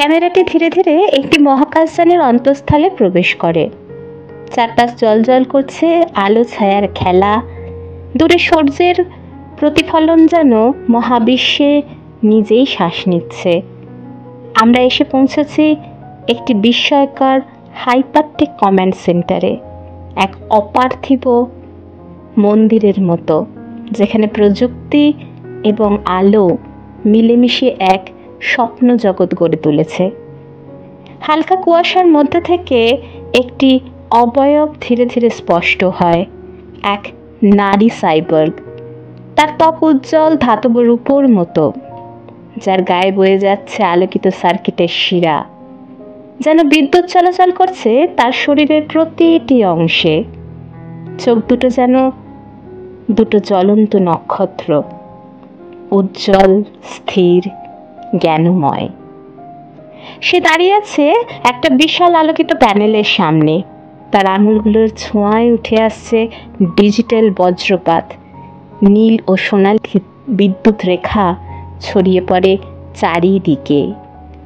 ক্যামেরাটি ধীরে ধীরে একটি মহাকাশযানের অন্তঃস্থলে প্রবেশ করে। চারপাশ জ্বলজ্বল করছে, আলো ছায়ার খেলা, দূরে সূর্যের প্রতিফলন যেন মহাবিশ্বে নিজেই শ্বাস নিচ্ছে। আমরা এসে পৌঁছেছি একটি বিস্ময়কর হাইপারটেক কমান্ড সেন্টারে, এক অপার্থিব মন্দিরের মতো, যেখানে প্রযুক্তি এবং আলো মিলেমিশে এক স্বপ্ন জগৎ গড়ে তুলেছে। হালকা কুয়াশার মধ্যে থেকে একটি অবয়ব ধীরে ধীরে স্পষ্ট হয়, এক নারী সাইবর্গ। তার ত্বক উজ্জ্বল ধাতব রূপোর মতো, যার গায়ে বয়ে যাচ্ছে আলোকিত সার্কিটের শিরা, যেন বিদ্যুৎ চলাচল করছে তার শরীরের প্রতিটি অংশে। চোখ দুটো যেন দুটো জ্বলন্ত নক্ষত্র, উজ্জ্বল, স্থির, জ্ঞানময়। সে দাঁড়িয়ে আছে একটা বিশাল আলোকিত প্যানেলের সামনে। তার আঙুলগুলোর ছোঁয়ায় উঠে আসছে ডিজিটাল বজ্রপাত, নীল ও সোনালি বিদ্যুৎ রেখা ছড়িয়ে পড়ে চারিদিকে।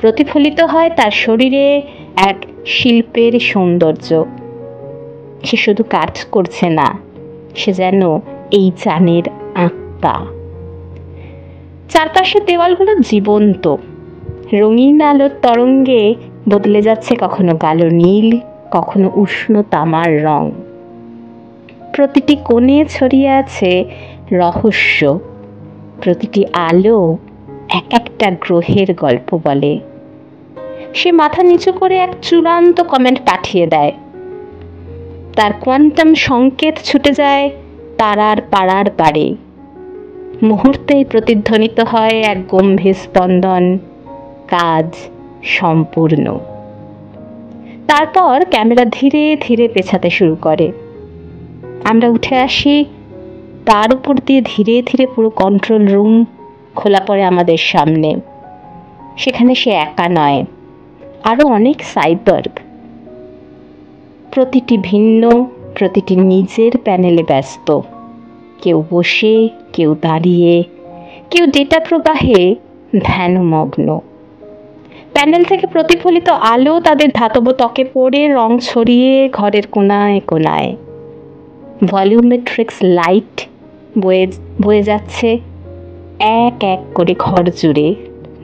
প্রতিফলিত হয় তার শরীরে এক শিল্পের সৌন্দর্য। সে শুধু কাজ করছে না, সে যেন এই যানের আত্মা। চারপাশের দেওয়ালগুলো জীবন্ত, রঙিন আলোর তরঙ্গে বদলে যাচ্ছে কখনো গাঢ় নীল, কখনো উষ্ণ তামার রং। প্রতিটি কোণে ছড়িয়ে আছে রহস্য, প্রতিটি আলো এক একটা গ্রহের গল্প বলে। সে মাথা নিচু করে এক চূড়ান্ত কমেন্ট পাঠিয়ে দেয়। তার কোয়ান্টাম সংকেত ছুটে যায় তারার পাড়ার পাড়ে। মুহূর্তেই প্রতিধ্বনিত হয় এক গম্ভীর স্পন্দন, কাজ সম্পূর্ণ। তারপর ক্যামেরা ধীরে ধীরে পেছাতে শুরু করে। আমরা উঠে আসি, তার উপর দিয়ে ধীরে ধীরে পুরো কন্ট্রোল রুম খোলা পড়ে আমাদের সামনে। সেখানে সে একা নয়, আরও অনেক সাইবর্গ, প্রতিটি ভিন্ন, প্রতিটি নিজের প্যানেলে ব্যস্ত। কেউ বসে, কেউ দাঁড়িয়ে, কেউ ডেটা প্রবাহে ধ্যানমগ্ন। প্যানেল থেকে প্রতিফলিত আলো তাদের ধাতব ত্বকে পড়ে রং ছড়িয়ে ঘরের কোনায় কোনায়। ভলিউমেট্রিক্স লাইট বয়ে যাচ্ছে এক এক করে ঘর জুড়ে,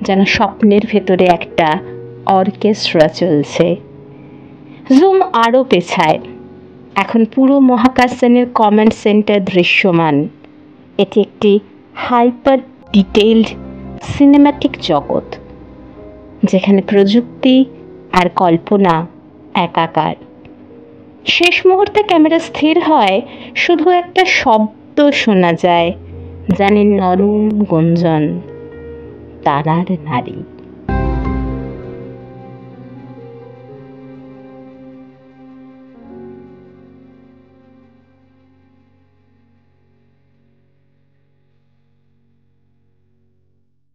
যেন স্বপ্নের ভেতরে একটা অর্কেস্ট্রা চলছে। জুম আরও পেছায়। এখন পুরো মহাকাশযানের কমান্ড সেন্টার দৃশ্যমান। এটি একটি হাইপার ডিটেইলড সিনেম্যাটিক জগৎ, যেখানে প্রযুক্তি আর কল্পনা একাকার। শেষ মুহূর্তে ক্যামেরা স্থির হয়, শুধু একটা শব্দ শোনা যায়, জানি নরম গুঞ্জন, তারার নারী।